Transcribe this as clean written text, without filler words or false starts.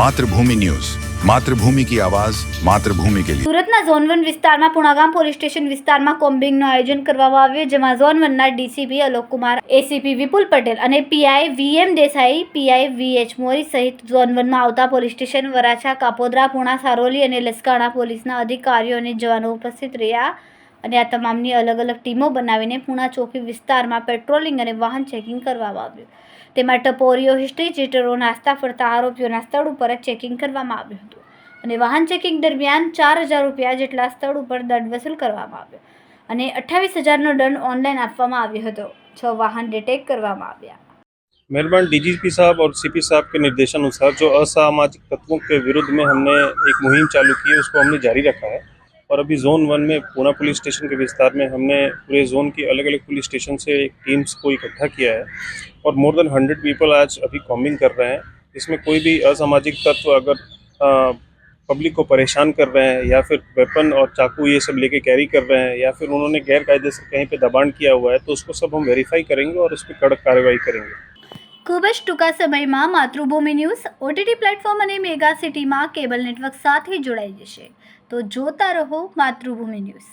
मातृभूमि न्यूज, मातृभूमि की आवाज, मातृभूमि के लिए। સુરતના ઝોન 1 વિસ્તારમાં પુણાગામ પોલીસ સ્ટેશન વિસ્તારમાં કોમ્બિંગનું આયોજન કરવામાં આવ્યું, જેમાં ઝોન 1ના ડીસીપી અલોક કુમાર, એસીપી વિપુલ પટેલ અને PI VM Desai, PI VH Mori સહિત ઝોન 1માં આવતા પોલીસ સ્ટેશન વરાછા, કાપોદ્રા, પુણા, સારોલી અને લસકાણા પોલીસના અધિકારીઓ અને જવાનો ઉપસ્થિત રહ્યા અને આ તમામની અલગ અલગ ટીમો બનાવીને પુણા ચોકી વિસ્તારમાં પેટ્રોલિંગ અને વાહન ચેકિંગ કરવામાં આવ્યું. તેમાં ટપોરીઓ, હિસ્ટ્રી ચીટરો, નાસ્તા ફરતા આરોપીઓના સ્થળ ઉપર જ ચેકિંગ કરવામાં આવ્યું હતું અને વાહન ચેકિંગ દરમિયાન 4,000 રૂપિયા જેટલા સ્થળ ઉપર દંડ વસૂલ કરવામાં આવ્યો અને 28,000નો દંડ ઓનલાઈન આપવામાં આવ્યો હતો. 6 वाहन डिटेक्ट કરવામાં આવ્યા. मेहरबान डीजीपी साहब और सीपी साहब के निर्देशानुसार जो असामाजिक तत्वों के विरुद्ध में हमने एक मुहिम चालू की है, उसको हमने जारी रखा है और अभी जोन 1 में पूना पुलिस स्टेशन के विस्तार में हमने पूरे जोन की अलग अलग पुलिस स्टेशन से एक टीम्स को इकट्ठा किया है और मोर देन 100 पीपल आज अभी कॉम्बिंग कर रहे हैं. इसमें कोई भी असामाजिक तत्व अगर पब्लिक को परेशान कर रहे हैं या फिर वेपन और चाकू ये सब लेके कैरी कर रहे हैं या फिर उन्होंने गैर कायदे से कहीं पे दबाण किया हुआ है, तो उसको सब हम वेरीफाई करेंगे और उस पर कड़क कार्रवाई करेंगे. ખૂબ જ ટૂંકા સમયમાં માતૃભૂમિ ન્યૂઝ ઓટીટી પ્લેટફોર્મ અને મેગા સિટીમાં કેબલ નેટવર્ક સાથે જોડાઈ જશે. તો જોતા રહો માતૃભૂમિ ન્યૂઝ.